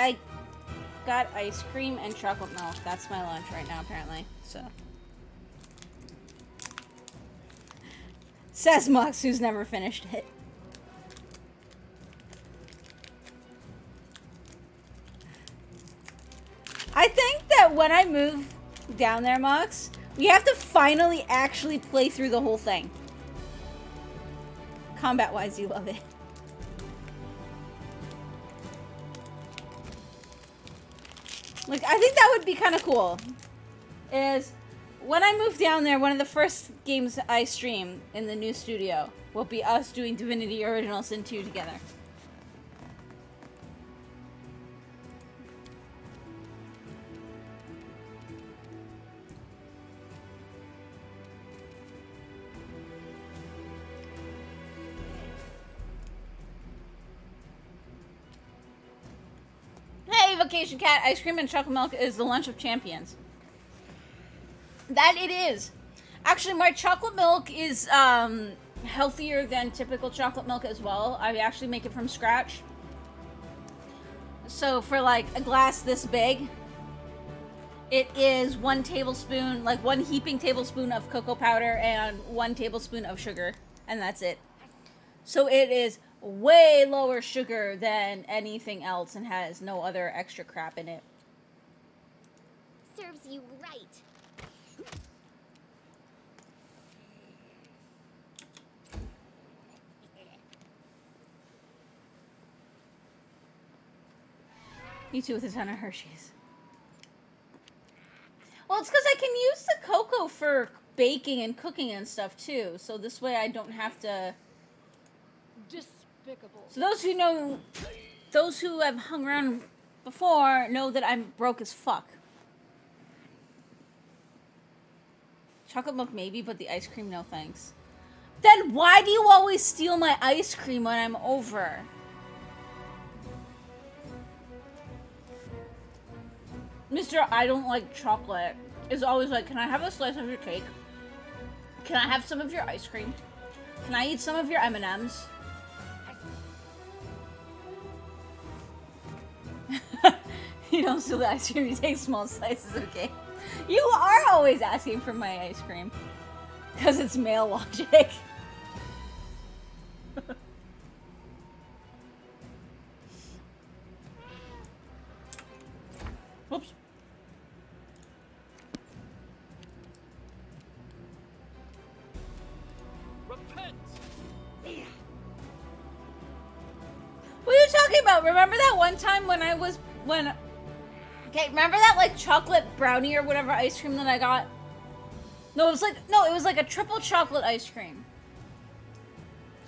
I got ice cream and chocolate milk. That's my lunch right now, apparently. So. Says Mux, who's never finished it. I think that when I move down there, Mux, we have to finally actually play through the whole thing. Combat-wise, you love it. Like, I think that would be kind of cool. Is when I move down there, one of the first games I stream in the new studio will be us doing Divinity Original Sin 2 together. Hey, Vacation Cat, ice cream and chocolate milk is the lunch of champions. That it is. Actually, my chocolate milk is healthier than typical chocolate milk as well. I actually make it from scratch. So for like a glass this big, it is 1 tablespoon, like 1 heaping tablespoon of cocoa powder and 1 tablespoon of sugar. And that's it. So it is way lower sugar than anything else and has no other extra crap in it. Serves you right. Me too, with a ton of Hershey's. Well, it's because I can use the cocoa for baking and cooking and stuff too. So this way I don't have to... Despicable. So those who know, those who have hung around before know that I'm broke as fuck. Chocolate milk maybe, but the ice cream, no thanks. Then why do you always steal my ice cream when I'm over? Mr. I don't like chocolate is always like, can I have a slice of your cake? Can I have some of your ice cream? Can I eat some of your M&Ms? You don't steal the ice cream, you take small slices of cake. You are always asking for my ice cream. Because it's male logic. Whoops. Repent. What are you talking about? Remember that one time when okay, remember that like chocolate brownie or whatever ice cream that I got? No, it was like a triple chocolate ice cream.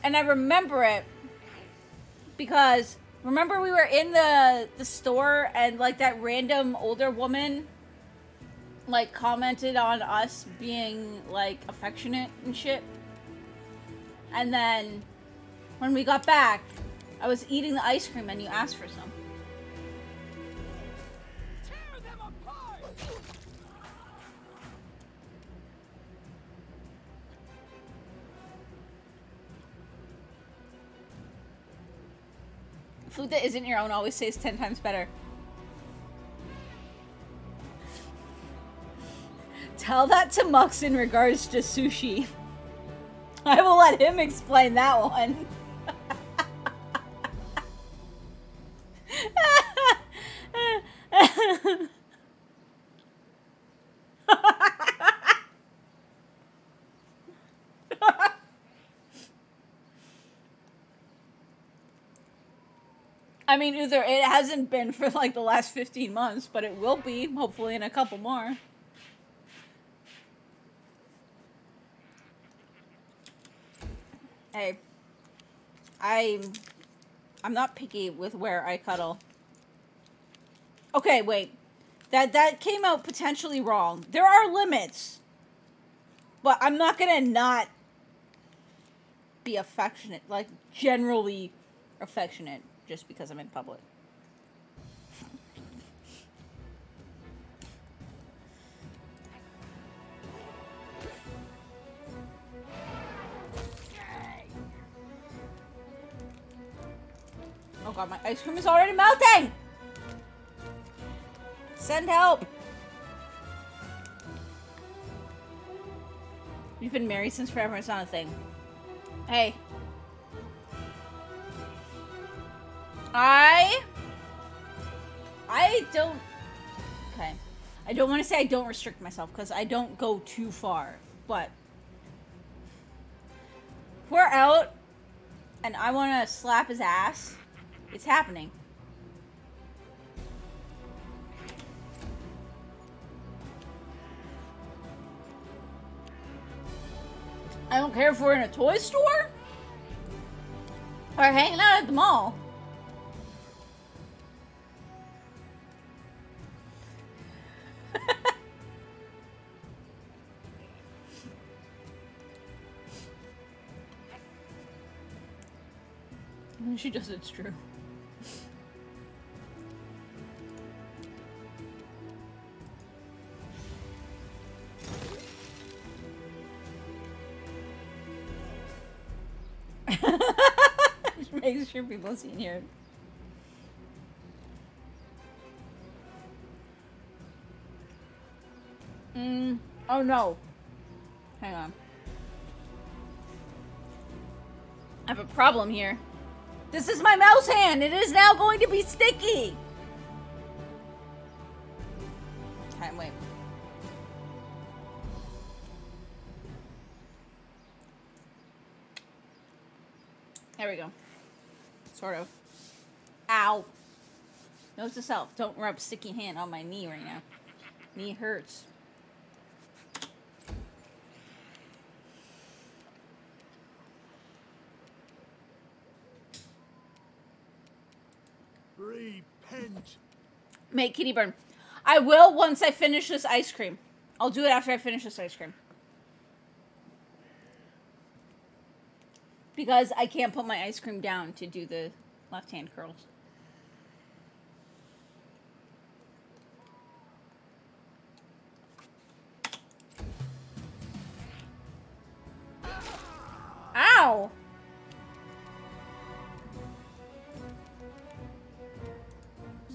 And I remember it because remember we were in the store and like that random older woman like commented on us being like affectionate and shit. And then when we got back, I was eating the ice cream and you asked for some. Tear them apart. Food that isn't your own always tastes 10 times better. Tell that to Mux in regards to sushi. I will let him explain that one. I mean, either it hasn't been for like the last 15 months, but it will be, hopefully in a couple more. Hey, I'm not picky with where I cuddle. Okay, wait. That came out potentially wrong. There are limits. But I'm not gonna not be affectionate, like generally affectionate just because I'm in public. Oh god, my ice cream is already melting! Send help! You've been married since forever, it's not a thing. Hey. I don't... Okay. I don't want to say I don't restrict myself, because I don't go too far. But... if we're out, and I want to slap his ass, it's happening. I don't care if we're in a toy store or hanging out at the mall. She does, it's true. Just making sure people see here. Oh no. Hang on. I have a problem here. This is my mouse hand! It is now going to be sticky! Okay, wait. There we go. Sort of. Ow. Note to self, don't rub sticky hand on my knee right now. Knee hurts. Repent. Make kitty burn. I will once I finish this ice cream. I'll do it after I finish this ice cream. Because I can't put my ice cream down to do the left hand curls. Ow!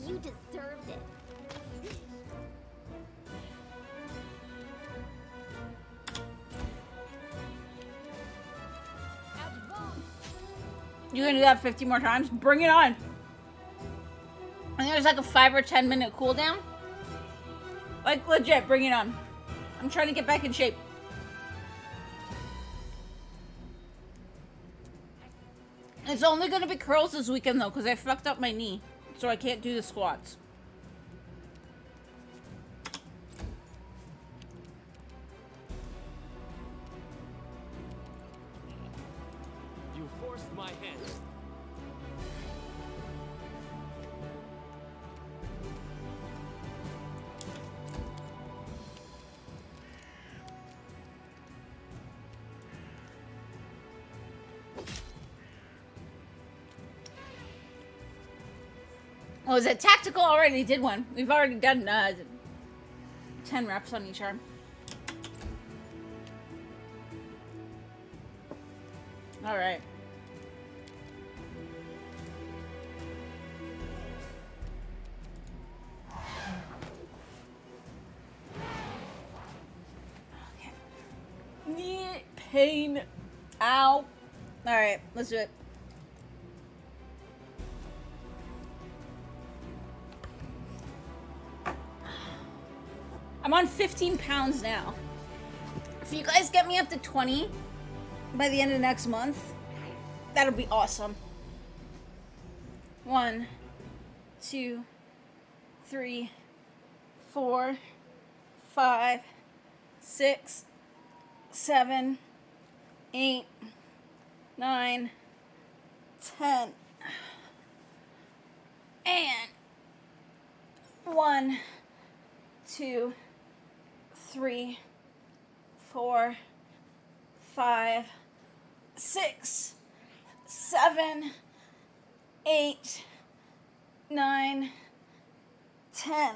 You deserved it. You gonna do that 50 more times? Bring it on! I think there's like a 5 or 10 minute cooldown. Like, legit, bring it on. I'm trying to get back in shape. It's only gonna be curls this weekend though, because I fucked up my knee. So I can't do the squats. You forced my hand. Oh, is it tactical? Already did one. We've already done 10 reps on each arm. Alright. Okay. Knee pain. Ow. Alright, let's do it. I'm on 15 pounds now. If you guys get me up to 20 by the end of next month, that'll be awesome. 1, 2, 3, 4, 5, 6, 7, 8, 9, 10. And 1, 2, 3, 4, 5, 6, 7, 8, 9, 10.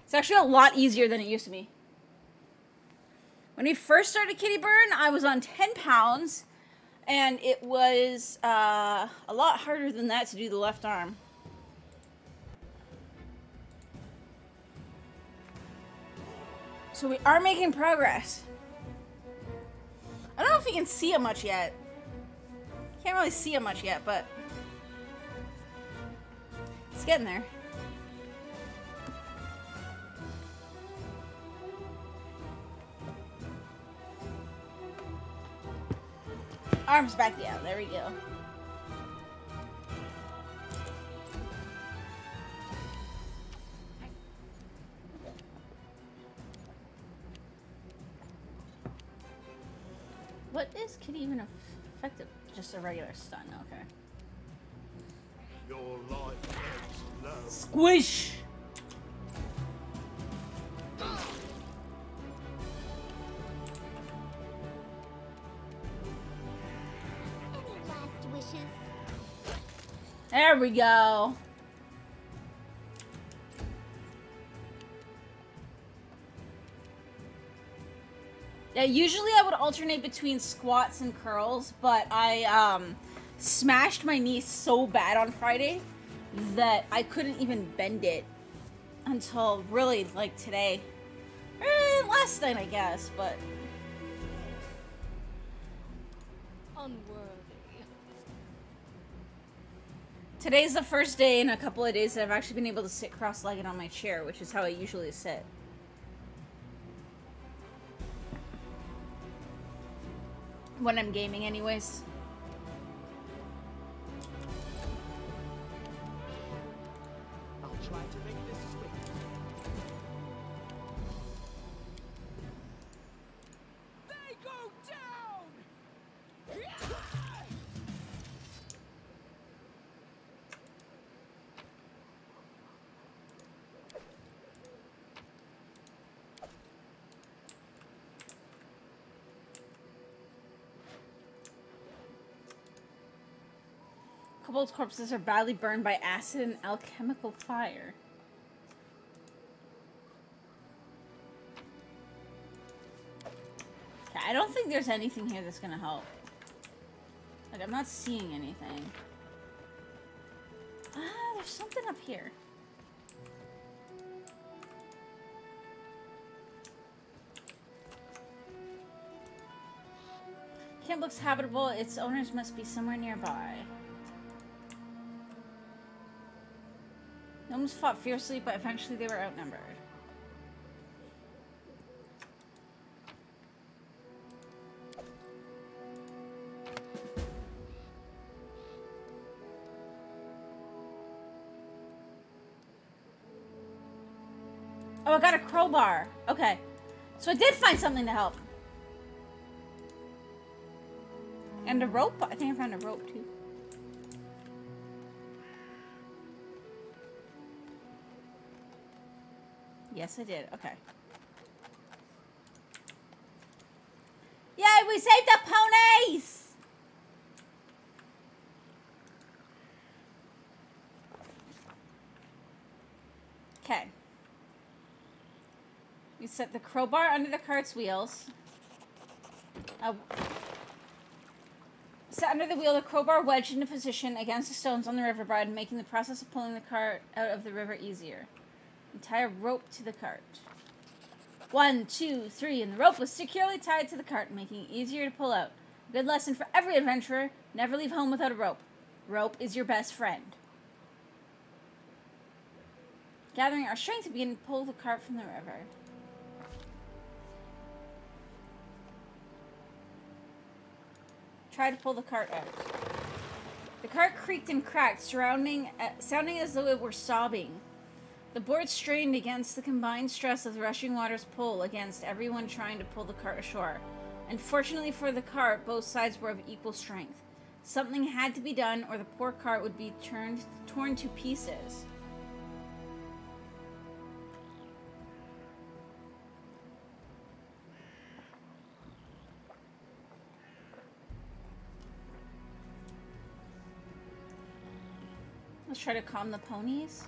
It's actually a lot easier than it used to be. When we first started Kitty Burn, I was on 10 pounds, and it was a lot harder than that to do the left arm. So we are making progress. I don't know if you can see it much yet. Can't really see it much yet, but it's getting there. Arms back down. There we go. What is Kitty even effective? Just a regular stun, okay. Your life ebbs low. Squish! Any last wishes? There we go. Yeah, usually I would alternate between squats and curls, but I smashed my knee so bad on Friday that I couldn't even bend it until really like today. Last night, I guess, but Unworthy. today's the first day in a couple of days that I've actually been able to sit cross-legged on my chair, which is how I usually sit. When I'm gaming anyways. I'll try to make this swift. They go down! Kobold's corpses are badly burned by acid and alchemical fire. Okay, I don't think there's anything here that's gonna help. Like, I'm not seeing anything. Ah, there's something up here. Camp looks habitable. Its owners must be somewhere nearby. Gnomes fought fiercely, but eventually they were outnumbered. Oh, I got a crowbar. Okay. So I did find something to help. And a rope? I think I found a rope too. Yes, I did. Okay. Yay, we saved the ponies! Okay. You set the crowbar under the cart's wheels. Set under the wheel, the crowbar wedged into position against the stones on the riverbed, making the process of pulling the cart out of the river easier. And tie a rope to the cart. 1, 2, 3, and the rope was securely tied to the cart, making it easier to pull out. A good lesson for every adventurer: never leave home without a rope. Rope is your best friend. Gathering our strength, we begin to pull the cart from the river. Try to pull the cart out. The cart creaked and cracked, sounding as though it were sobbing. The board strained against the combined stress of the rushing water's pull against everyone trying to pull the cart ashore. Unfortunately for the cart, both sides were of equal strength. Something had to be done, or the poor cart would be torn to pieces. Let's try to calm the ponies.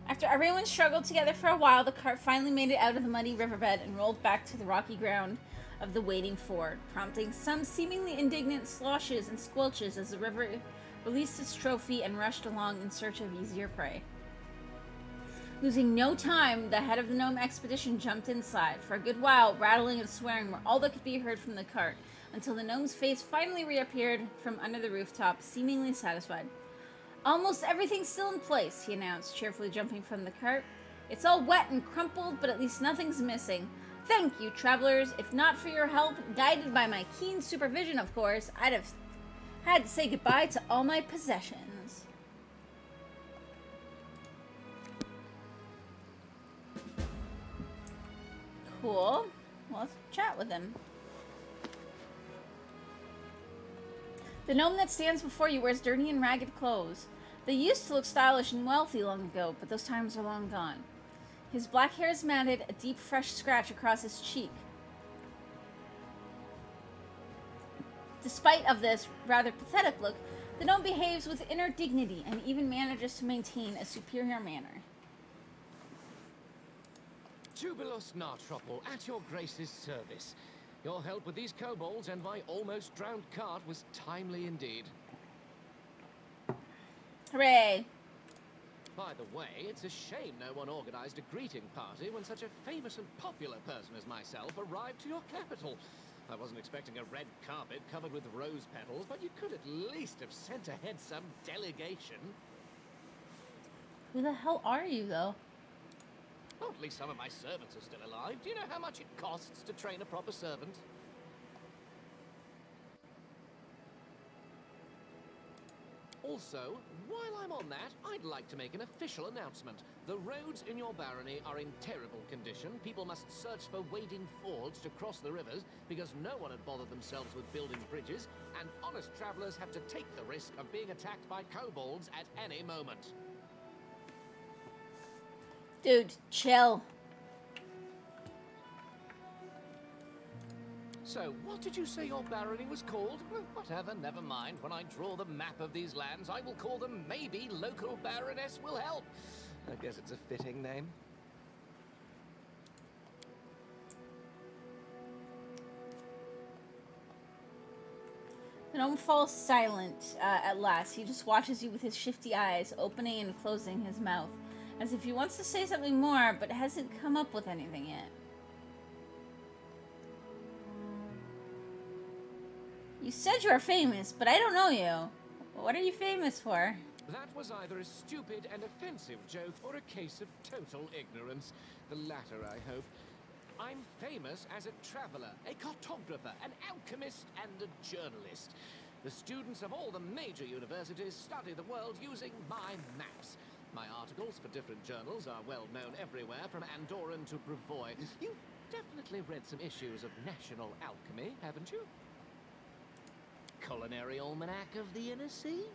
After everyone struggled together for a while, the cart finally made it out of the muddy riverbed and rolled back to the rocky ground of the waiting ford, prompting some seemingly indignant sloshes and squelches as the river released its trophy and rushed along in search of easier prey. Losing no time, the head of the gnome expedition jumped inside. For a good while, rattling and swearing were all that could be heard from the cart, until the gnome's face finally reappeared from under the rooftop, seemingly satisfied. Almost everything's still in place, he announced, cheerfully jumping from the cart. It's all wet and crumpled, but at least nothing's missing. Thank you, travelers. If not for your help, guided by my keen supervision, of course, I'd have had to say goodbye to all my possessions. Cool. Well, let's chat with him. The gnome that stands before you wears dirty and ragged clothes. They used to look stylish and wealthy long ago, but those times are long gone. His black hair is matted, a deep, fresh scratch across his cheek. Despite of this rather pathetic look, the gnome behaves with inner dignity and even manages to maintain a superior manner. Jubilus Nartropple, at your grace's service. Your help with these kobolds and my almost drowned cart was timely indeed. Hooray! By the way, it's a shame no one organized a greeting party when such a famous and popular person as myself arrived to your capital. I wasn't expecting a red carpet covered with rose petals, but you could at least have sent ahead some delegation. Who the hell are you, though? Well, at least some of my servants are still alive. Do you know how much it costs to train a proper servant? Also, while I'm on that, I'd like to make an official announcement. The roads in your barony are in terrible condition. People must search for wading fords to cross the rivers because no one had bothered themselves with building bridges, and honest travelers have to take the risk of being attacked by kobolds at any moment. Dude, chill. So, what did you say your barony was called? Well, whatever, never mind. When I draw the map of these lands, I will call them Maybe Local Baroness Will Help. I guess it's a fitting name. The gnome falls silent at last. He just watches you with his shifty eyes, opening and closing his mouth, as if he wants to say something more, but hasn't come up with anything yet. You said you are famous, but I don't know you. What are you famous for? That was either a stupid and offensive joke or a case of total ignorance. The latter, I hope. I'm famous as a traveler, a cartographer, an alchemist, and a journalist. The students of all the major universities study the world using my maps. My articles for different journals are well known everywhere, from Andorran to Brevoy. You've definitely read some issues of National Alchemy, haven't you? Culinary Almanac of the Inner Sea?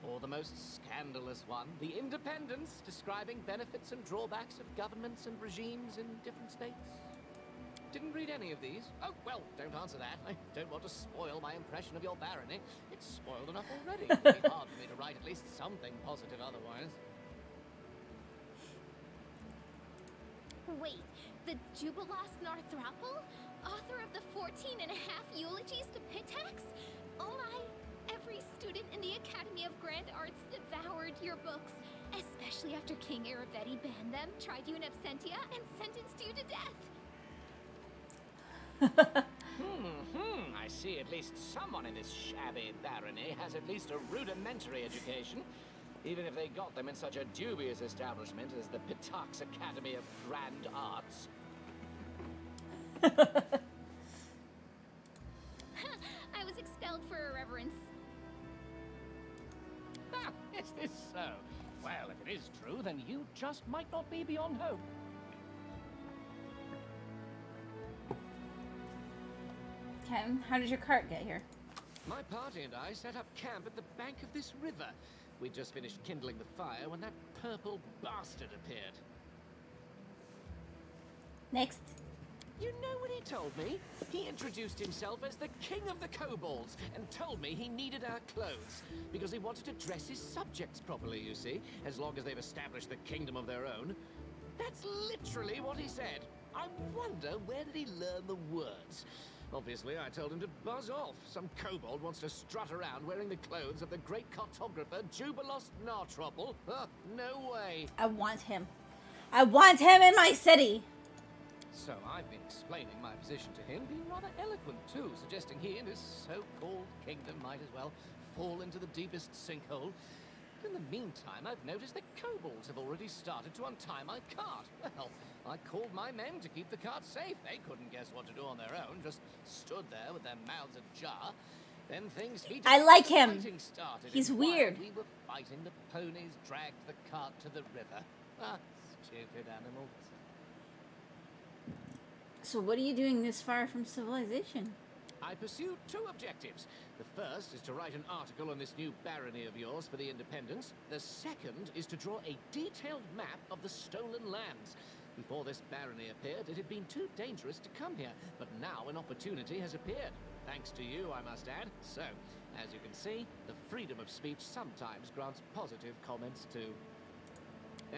Or the most scandalous one, The Independence, describing benefits and drawbacks of governments and regimes in different states? Didn't read any of these? Oh, well, don't answer that. I don't want to spoil my impression of your barony. It's spoiled enough already. It'd be hard for me to write at least something positive otherwise. Wait, the Jubilos Narthrapple? Author of the 14.5 eulogies to Pitax? Oh my, every student in the Academy of Grand Arts devoured your books, especially after King Aravetti banned them, tried you in absentia, and sentenced you to death. I see at least someone in this shabby barony has at least a rudimentary education, even if they got them in such a dubious establishment as the Pitax Academy of Grand Arts. I was expelled for irreverence. Ah, is this so? Well, if it is true, then you just might not be beyond hope. Ken, how did your cart get here? My party and I set up camp at the bank of this river. We'd just finished kindling the fire when that purple bastard appeared. Next. You know what he told me? He introduced himself as the King of the Kobolds and told me he needed our clothes because he wanted to dress his subjects properly, you see, as long as they've established the kingdom of their own. That's literally what he said. I wonder, where did he learn the words? Obviously, I told him to buzz off. Some kobold wants to strut around wearing the clothes of the great cartographer Jubilos Nartropple. No way. I want him. I want him in my city. So I've been explaining my position to him, being rather eloquent too, suggesting he and his so-called kingdom might as well fall into the deepest sinkhole. In the meantime, I've noticed that kobolds have already started to untie my cart. Well, I called my men to keep the cart safe. They couldn't guess what to do on their own, just stood there with their mouths ajar. Then things heated. I like him. Fighting started. He's and while weird. we were fighting, the ponies dragged the cart to the river. Ah, stupid animals. So what are you doing this far from civilization? I pursued two objectives. The first is to write an article on this new barony of yours for the Independence. The second is to draw a detailed map of the stolen lands. Before this barony appeared, it had been too dangerous to come here, but now an opportunity has appeared. Thanks to you, I must add. So, as you can see, the freedom of speech sometimes grants positive comments too.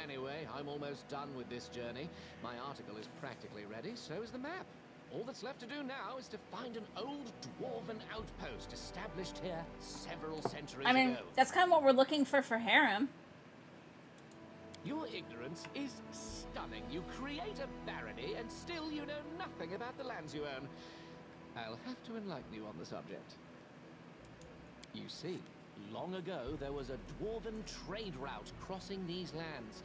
Anyway, I'm almost done with this journey. My article is practically ready, so is the map. All that's left to do now is to find an old dwarven outpost established here several centuries ago. That's kind of what we're looking for Harem. Your ignorance is stunning. You create a barony and still you know nothing about the lands you own. I'll have to enlighten you on the subject. You see, long ago there was a dwarven trade route crossing these lands.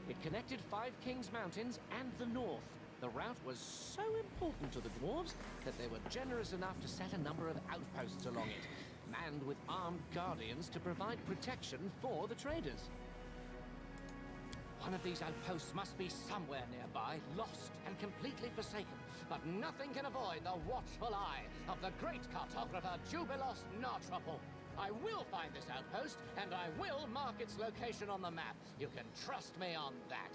It connected Five Kings Mountains and the north. The route was so important to the dwarves that they were generous enough to set a number of outposts along it, manned with armed guardians to provide protection for the traders. One of these outposts must be somewhere nearby, lost and completely forsaken, but nothing can avoid the watchful eye of the great cartographer Jubilos Nartropple. I will find this outpost, and I will mark its location on the map. You can trust me on that.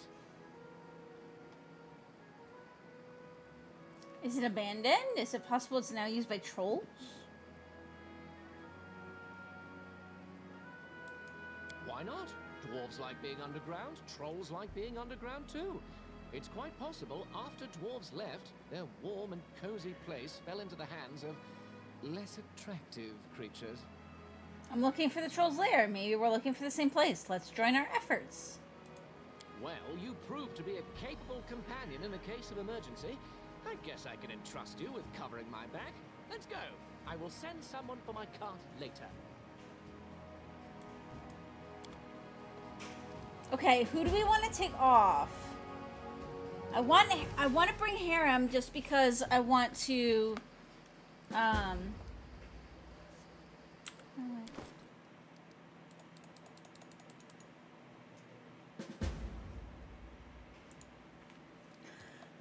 Is it abandoned? Is it possible it's now used by trolls? Why not? Dwarves like being underground, trolls like being underground too. It's quite possible after dwarves left, their warm and cozy place fell into the hands of less attractive creatures. I'm looking for the troll's lair. Maybe we're looking for the same place. Let's join our efforts. Well, you proved to be a capable companion in a case of emergency. I guess I can entrust you with covering my back. Let's go. I will send someone for my cart later. Okay, who do we want to take off? I want to bring Harem just because I want to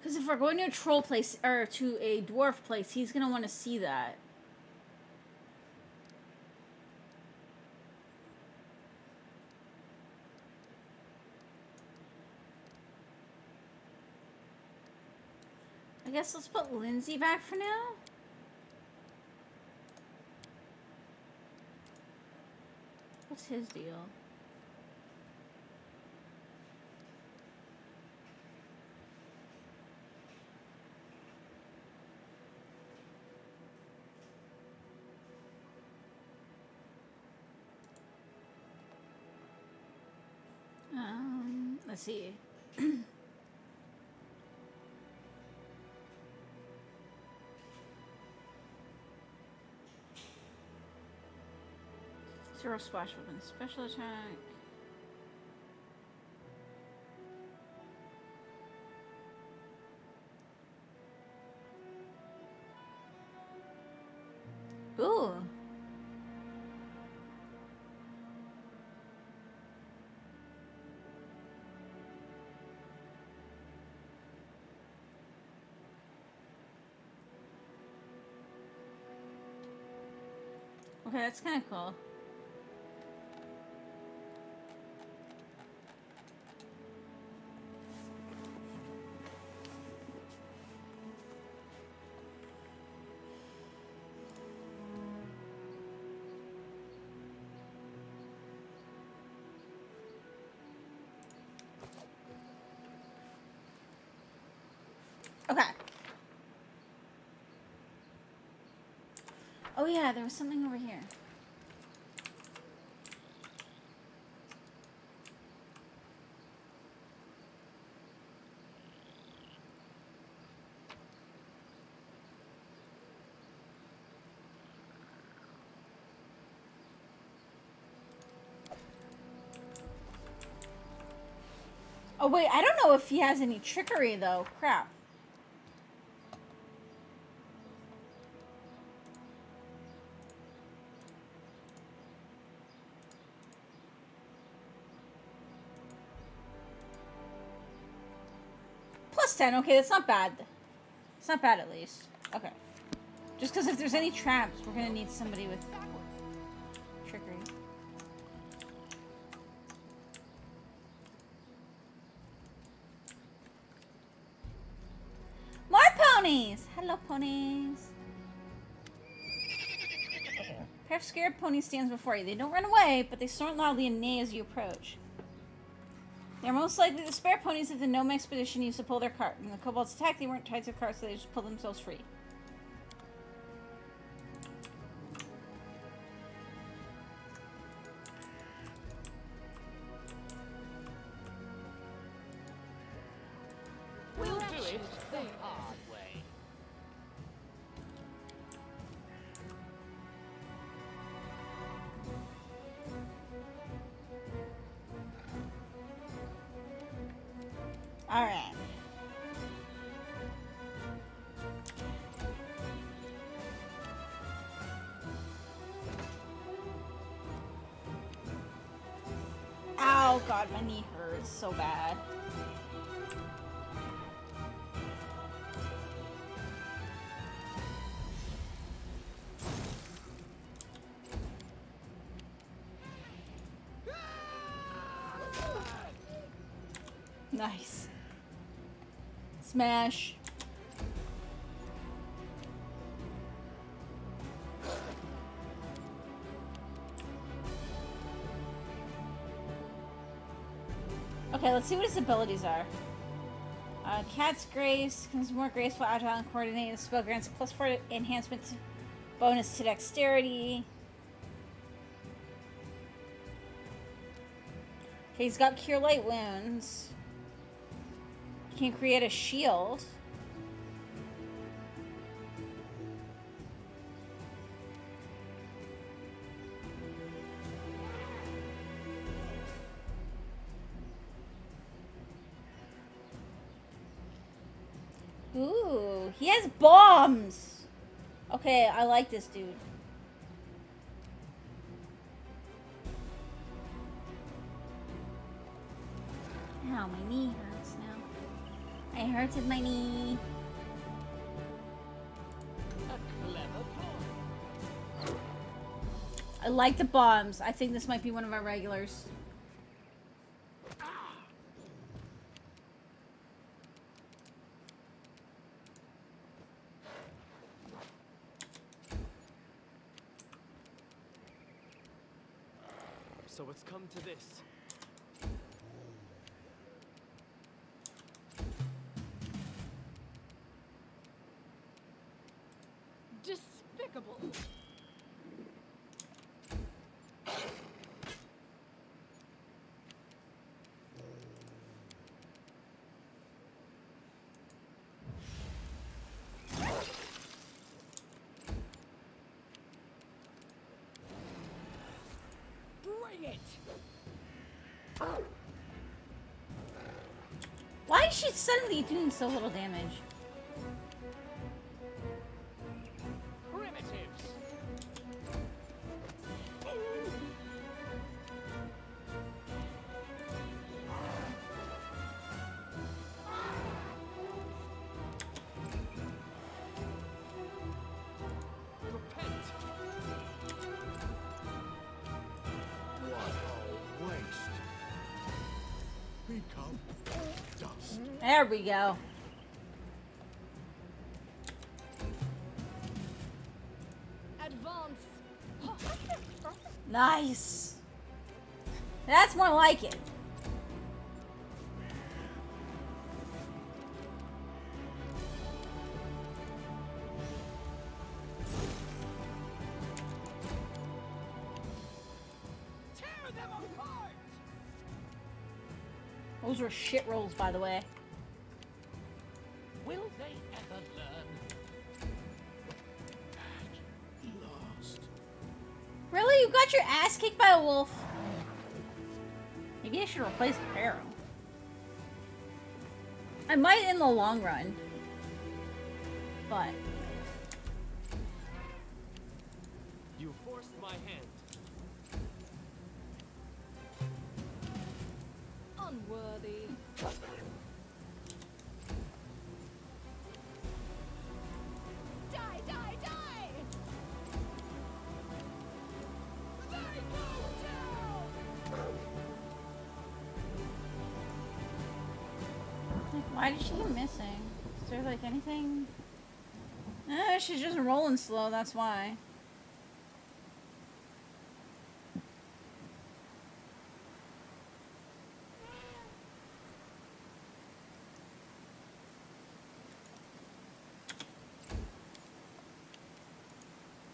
because if we're going to a troll place or to a dwarf place, he's gonna want to see that. I guess let's put Lindsay back for now. What's his deal? Let's see. Zero splash weapon, special attack. Ooh. Okay, that's kind of cool. Okay. Oh yeah, there was something over here. Oh wait, I don't know if he has any trickery though. Crap. Plus 10, okay, that's not bad. It's not bad at least. Okay. Just because if there's any traps, we're gonna need somebody with trickery. More ponies! Hello, ponies. A pair of scared ponies stands before you. They don't run away, but they snort loudly and neigh as you approach. They're most likely the spare ponies of the gnome expedition used to pull their cart. When the kobolds attacked, they weren't tied to the cart, so they just pulled themselves free. We'll do it the hard way. Alright. Ow, God, my knee hurts so bad. Nice. Smash. Okay, let's see what his abilities are. Cat's Grace becomes more graceful, agile, and coordinated. The spell grants a +4 enhancement bonus to dexterity. Okay, he's got Cure Light Wounds. He can create a shield. Ooh, he has bombs! Okay, I like this dude. Ow, my knee hurts now. I hurted my knee. A clever ploy. I like the bombs. I think this might be one of our regulars. So it's come to this. Despicable. Bring it! Why is she suddenly doing so little damage? Primitives. Repent! What a waste! Become dust. There we go. Advance. Nice. That's more like it. them apart! Those were shit rolls, by the way. Will they ever learn? Lost. Really? You got your ass kicked by a wolf? Maybe I should replace the arrow. I might in the long run. But... You forced my hand. Unworthy. Die, die, die! They go down! Why did she keep missing? Is there like anything? She's just rolling slow, that's why.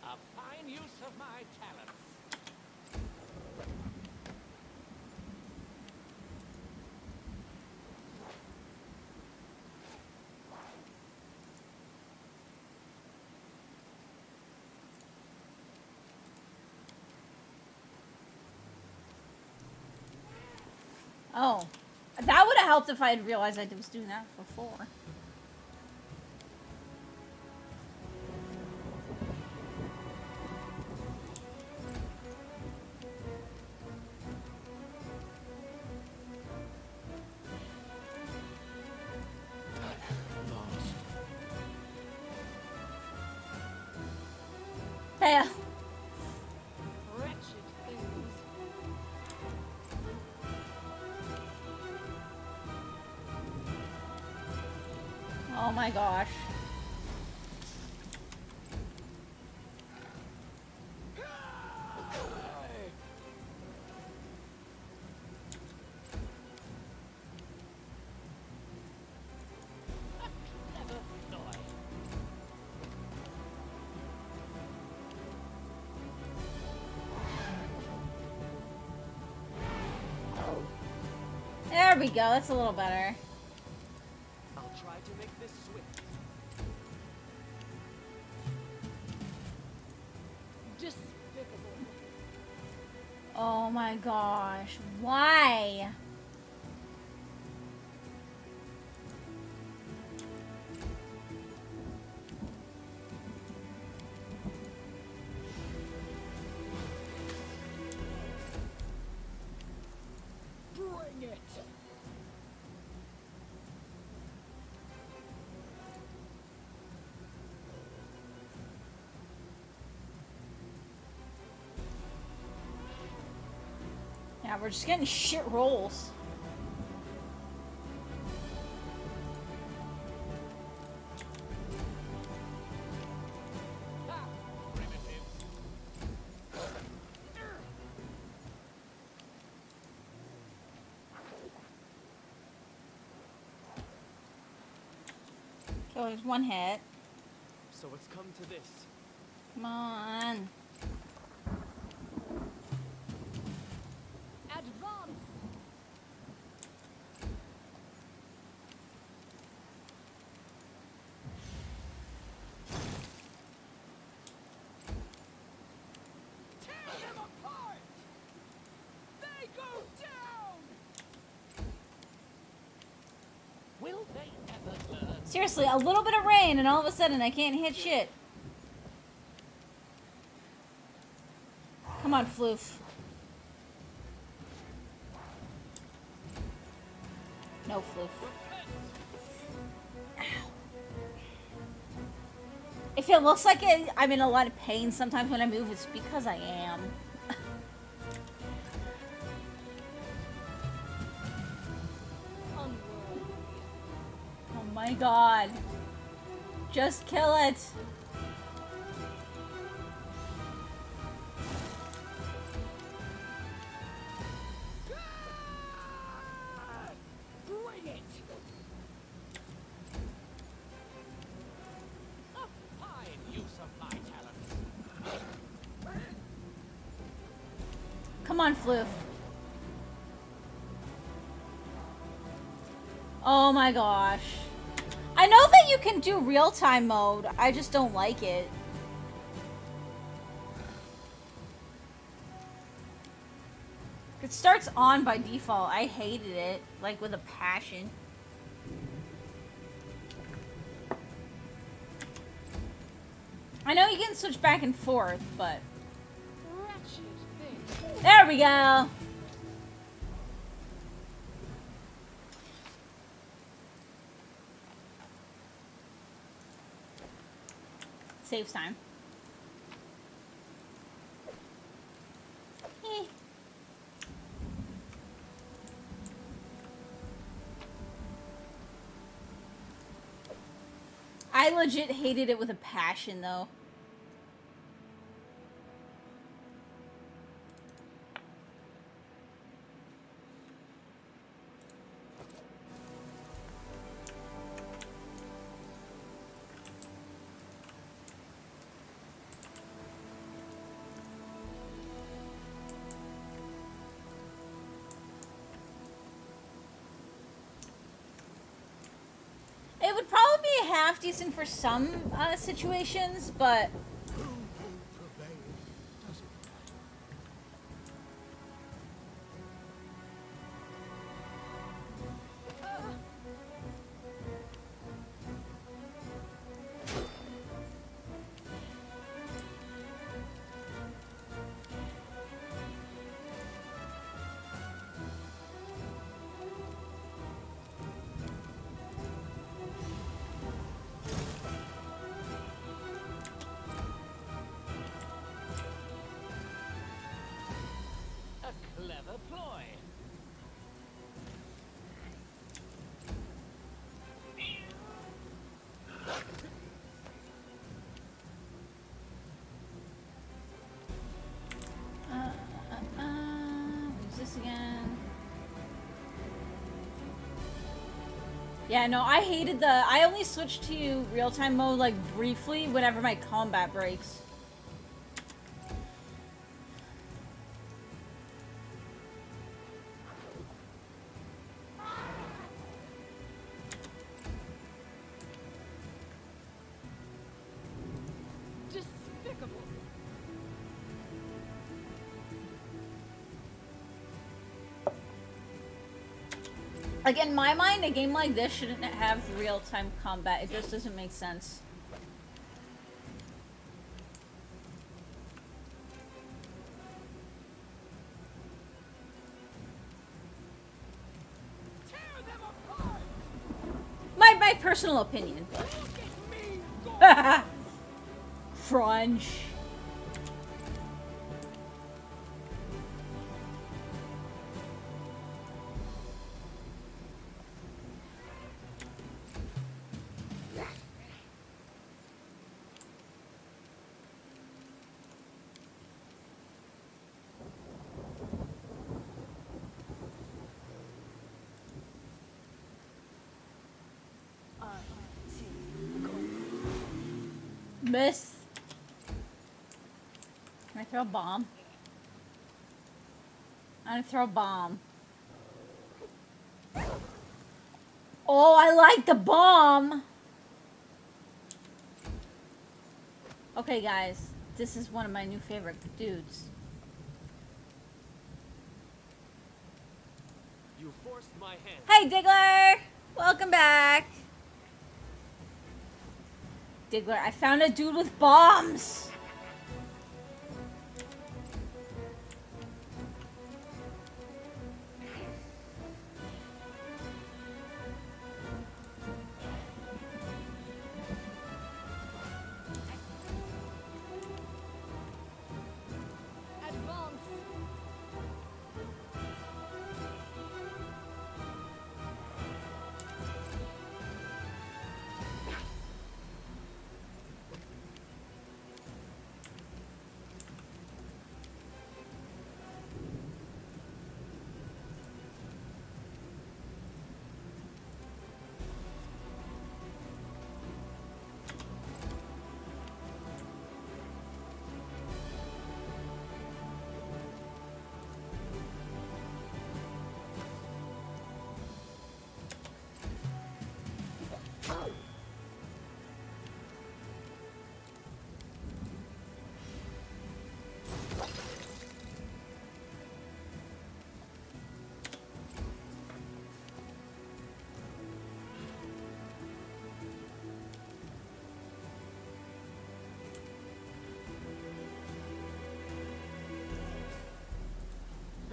A fine use of my talents. Oh. That would have helped if I had realized I was doing that before. Lost. Fail. Wretched things. Oh my gosh. Clever boy. There we go, that's a little better. I'll try to make this swift. Despicable. Oh my gosh. Why? Bring it! Yeah, we're just getting shit rolls. Ha! Primitive. Okay, there's one hit. So it's come to this. Come on. Advance. Tear them apart! They go down! Will they ever learn? Seriously, a little bit of rain and all of a sudden I can't hit shit. Come on, Floof. No, Floof. Ow. If it looks like I'm in a lot of pain sometimes when I move, it's because I am. Unworthy. Oh my god. Just kill it. Bring it! A fine use of my talents. Come on, Floof. Oh my gosh. I know that you can do real-time mode. I just don't like it. It starts on by default. I hated it, like with a passion. I know you can switch back and forth, but... Wretched thing. There we go! Saves time. Eh. I legit hated it with a passion, though. It would probably be half decent for some situations, but... Clever ploy. What's this again? Yeah, no, I hated the... I only switched to real-time mode, like, briefly whenever my combat breaks. Despicable. Like, in my mind, a game like this shouldn't have real-time combat. It just doesn't make sense. My personal opinion. Crunch. Miss. Can I throw a bomb? I'm gonna throw a bomb. Oh, I like the bomb! Okay, guys. This is one of my new favorite dudes. You forced my hand. Hey, Diggler! Welcome back! Diggler, I found a dude with bombs! Advance.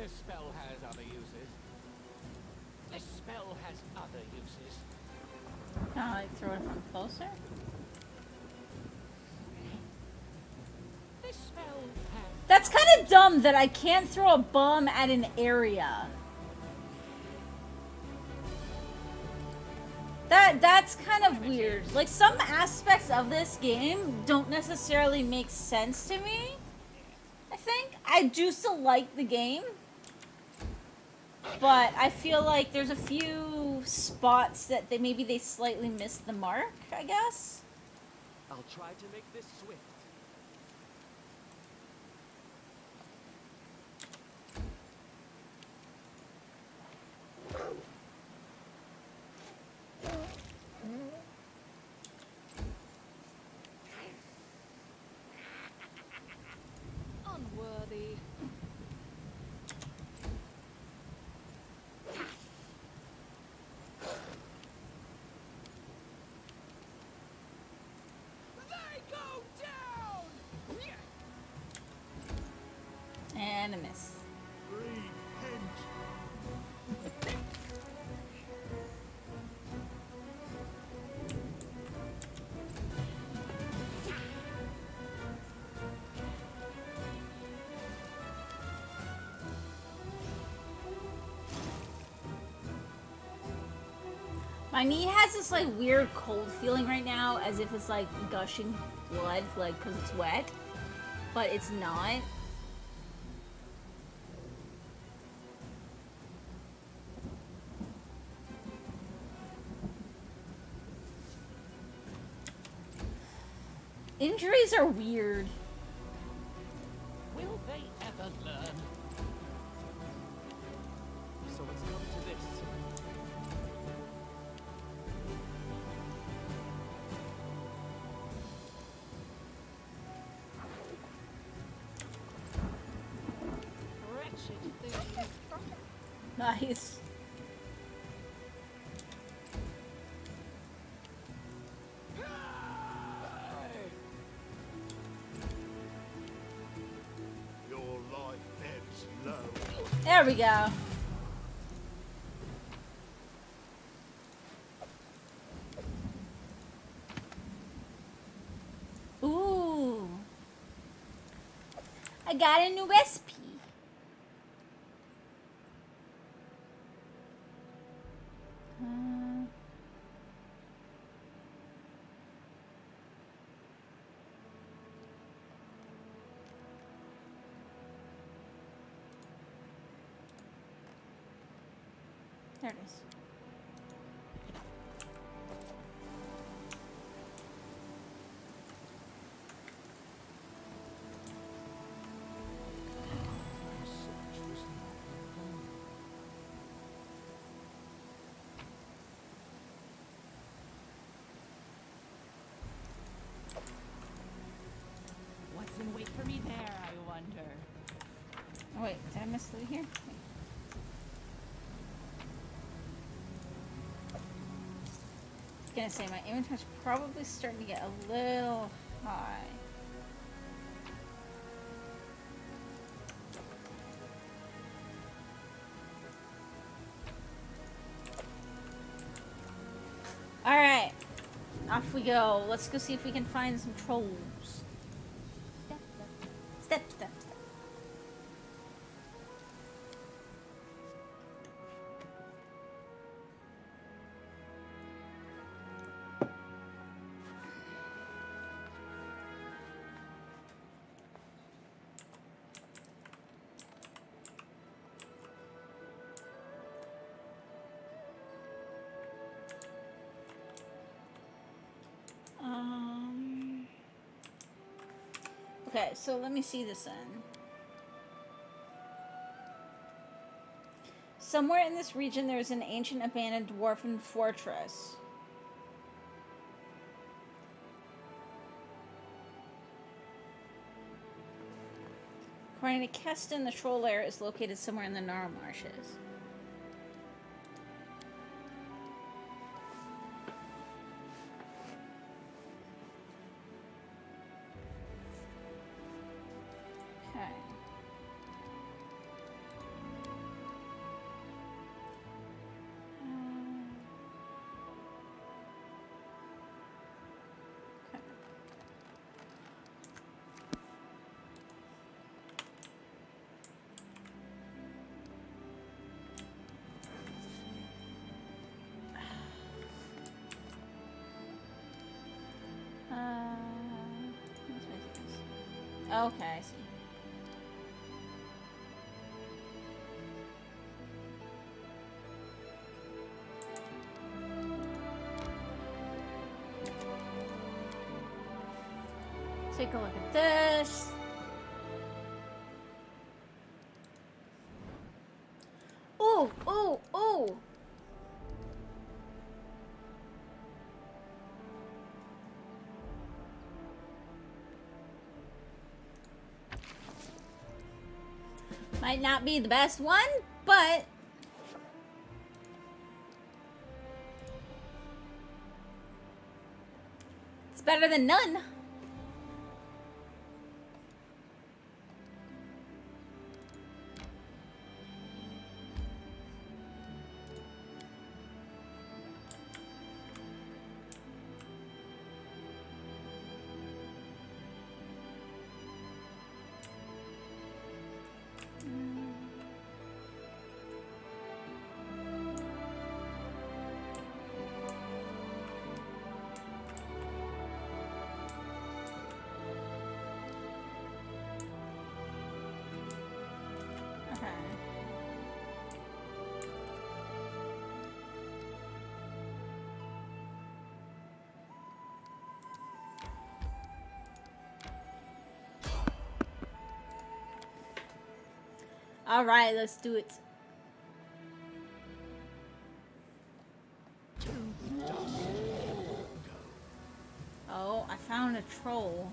This spell has other uses. This spell has other uses. Can I like throw it from closer? This spell has... That's kind of dumb that I can't throw a bomb at an area. That's kind of weird. Like, some aspects of this game don't necessarily make sense to me, I think. I do still like the game, but I feel like there's a few spots that maybe they slightly missed the mark, I guess. I'll try to make this swift. Unworthy. They go down! And a miss. My knee has this like weird cold feeling right now, as if it's like gushing blood, like because it's wet, but it's not. Injuries are weird. Will they ever learn? So it's come to this. Wretched things. Nice. Your life ebbs low. There we go. Ooh. I got a new recipe. There it is. What's in wait for me there, I wonder? Oh, wait, did I miss through here? Wait. Gonna say my inventory's probably starting to get a little high. Alright, off we go. Let's go see if we can find some trolls. Step, step, step. Okay, so let me see this then. Somewhere in this region there is an ancient abandoned dwarven fortress. According to Keston, the troll lair is located somewhere in the Gnarl Marshes. Okay. Okay, I see. Take a look at this. Ooh, ooh, ooh. Might not be the best one, but it's better than none. All right, let's do it. Oh, I found a troll.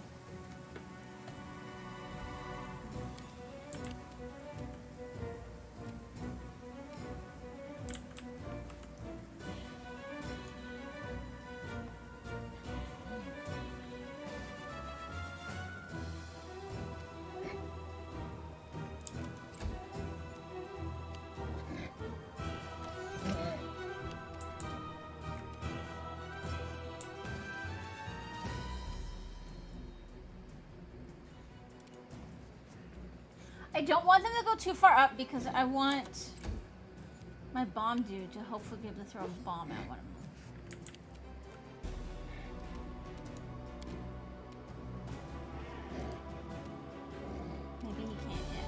I don't want them to go too far up because I want my bomb dude to hopefully be able to throw a bomb at one of them. Maybe he can't yet.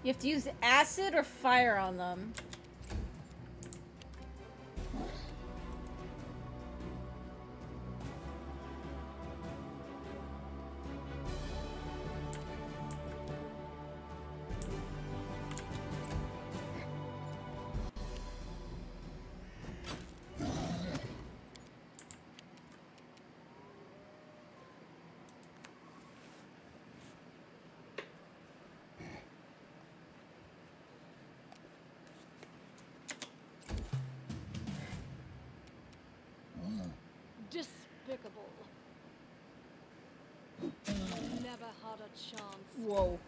You have to use acid or fire on them. Despicable. Never had a chance. Whoa.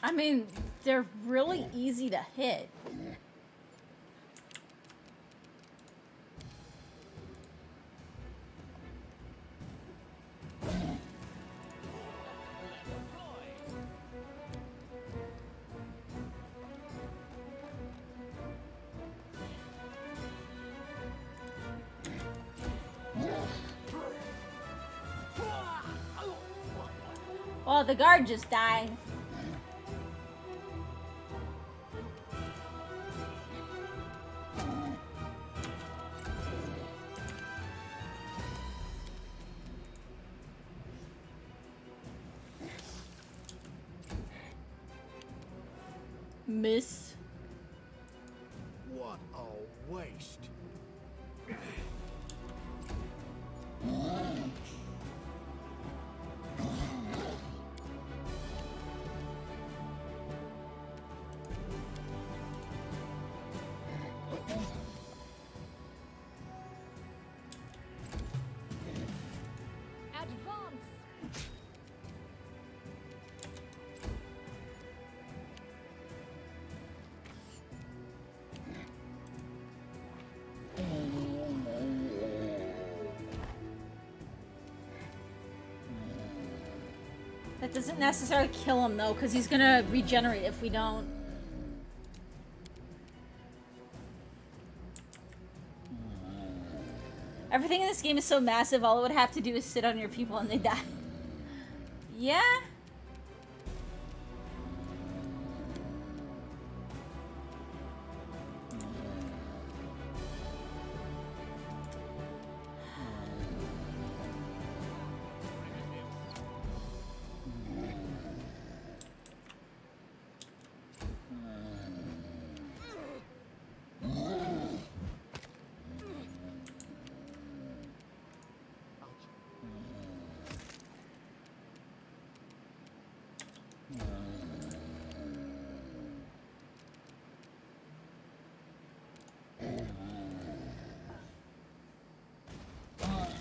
I mean, they're really easy to hit. Oh, the guard just died. Miss. That doesn't necessarily kill him though, because he's gonna regenerate if we don't. Everything in this game is so massive, all it would have to do is sit on your people and they die. Yeah?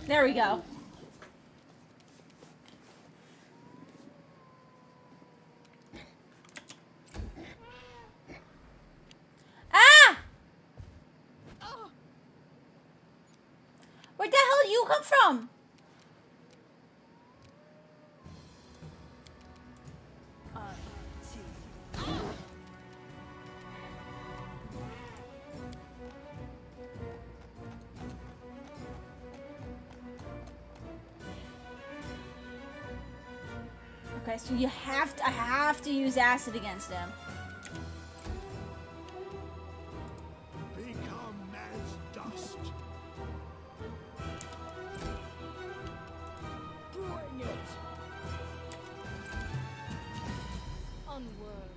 There we go. Ah! Where the hell did you come from? Okay, so you have to, I have to use acid against him. Become as dust. Bring it! Unworthy.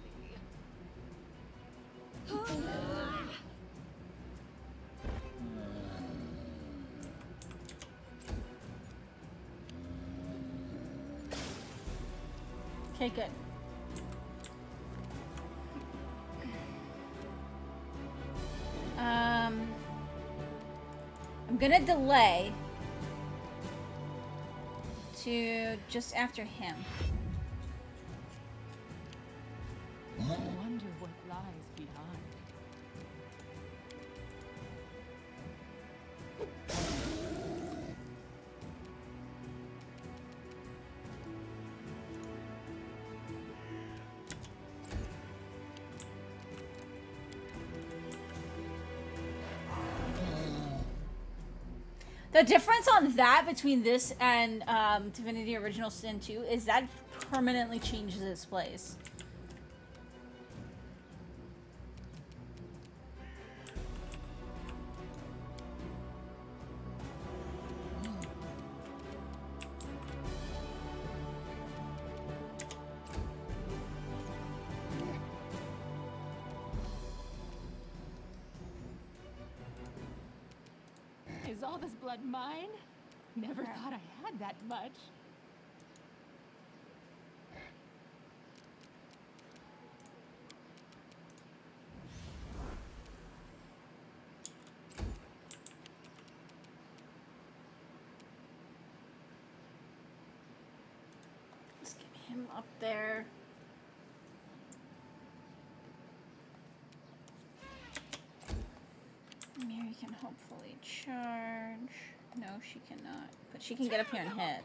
Okay, good. I'm gonna delay to just after him. I wonder what lies behind. The difference on that between this and Divinity Original Sin 2 is that permanently changes its place. Is all this blood mine? Never thought I had that much. Let's get him up there. Mary can hopefully charge. No, she cannot. But she can get up here and hit.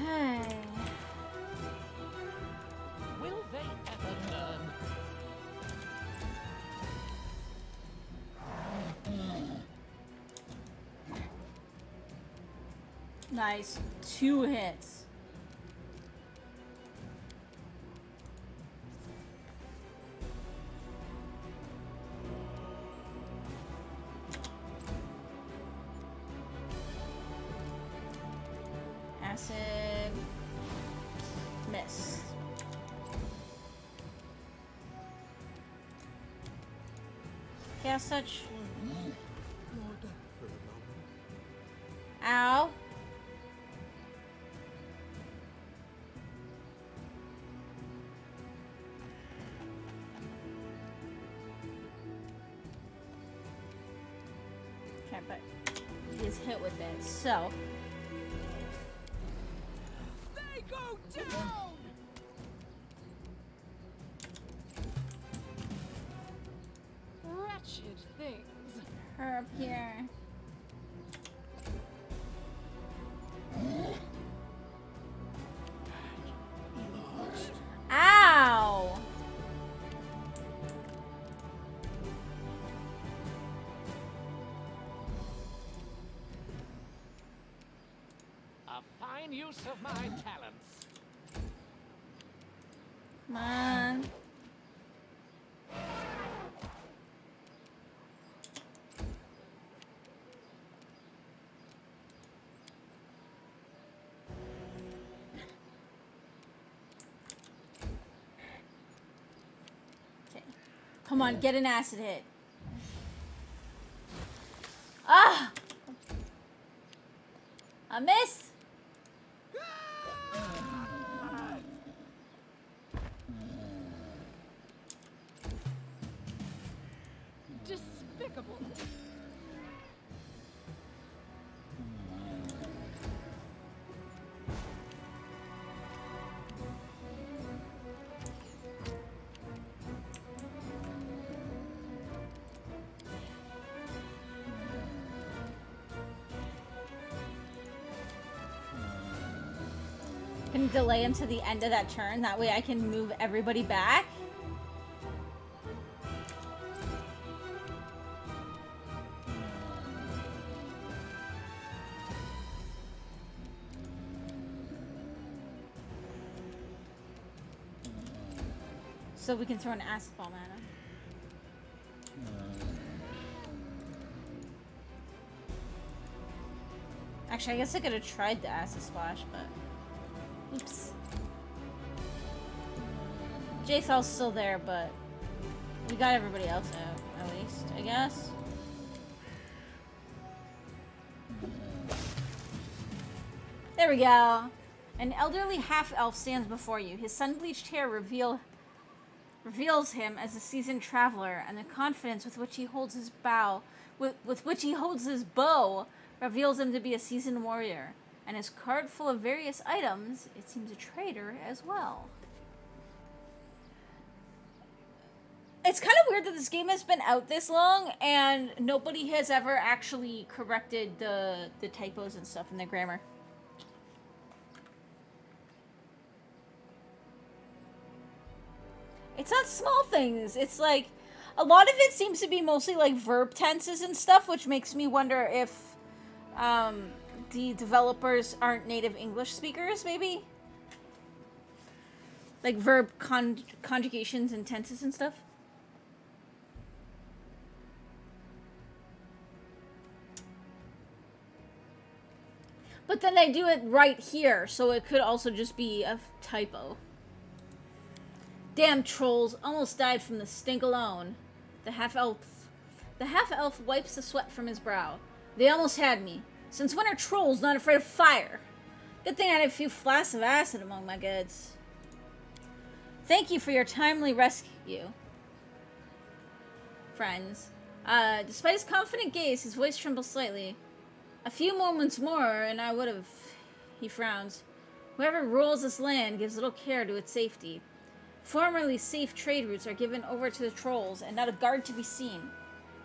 Okay. Will they ever learn? Nice. 2 hits. Acid. Miss. Yeah, such. Ow. Okay, but he is hit with it, so... They go down! Wretched things. Her up here. Ow! A fine use of my talents. Come on. Okay. Come on, get an acid hit. Ah! A miss! Despicable. Can delay him to the end of that turn. That way I can move everybody back. So we can throw an acid bomb at him. Actually, I guess I could have tried the acid splash, but... Oops. J-Fell's still there, but... we got everybody else out, at least, I guess. There we go. An elderly half-elf stands before you. His sun-bleached hair reveals him as a seasoned traveler, and the confidence with which he holds his bow, with which he holds his bow, reveals him to be a seasoned warrior. And his cart full of various items, it seems a trader as well. It's kind of weird that this game has been out this long and nobody has ever actually corrected the typos and stuff in the grammar. It's not small things. It's like, a lot of it seems to be mostly like verb tenses and stuff, which makes me wonder if the developers aren't native English speakers, maybe? Like verb conjugations and tenses and stuff? But then they do it right here, so it could also just be a typo. Damn trolls, almost died from the stink alone. The half-elf wipes the sweat from his brow. They almost had me. Since when are trolls not afraid of fire? Good thing I had a few flasks of acid among my goods. Thank you for your timely rescue, friends. Despite his confident gaze, his voice trembles slightly. A few moments more, and I would have... He frowns. Whoever rules this land gives little care to its safety. Formerly safe trade routes are given over to the trolls, and not a guard to be seen.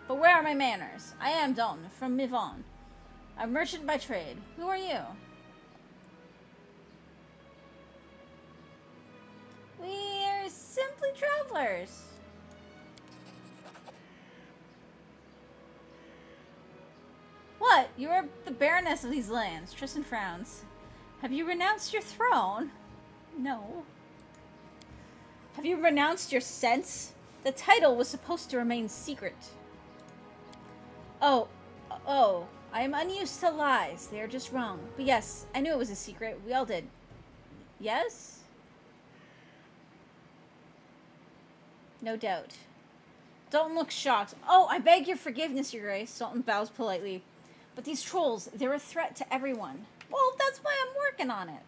But where are my manners? I am Dalton, from Mivon. A merchant by trade. Who are you? We're simply travelers. What? You are the baroness of these lands. Tristan frowns. Have you renounced your throne? No. Have you renounced your sense? The title was supposed to remain secret. Oh. I am unused to lies. They are just wrong. But yes, I knew it was a secret. We all did. Yes? No doubt. Dalton looks shocked. Oh, I beg your forgiveness, Your Grace. Dalton bows politely. But these trolls, they're a threat to everyone. Well, that's why I'm working on it.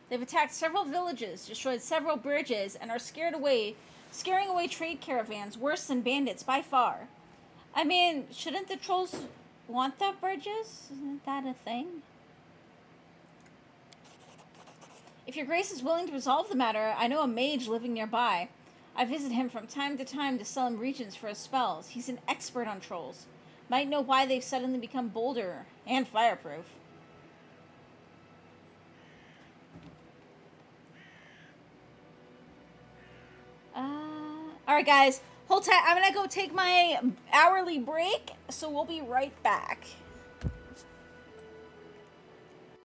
They've attacked several villages, destroyed several bridges, and are scaring away trade caravans worse than bandits by far. I mean, shouldn't the trolls want the bridges? Isn't that a thing? If your grace is willing to resolve the matter, I know a mage living nearby. I visit him from time to time to sell him regents for his spells. He's an expert on trolls. Might know why they've suddenly become bolder and fireproof. Alright guys, hold tight. I'm gonna go take my hourly break, so we'll be right back.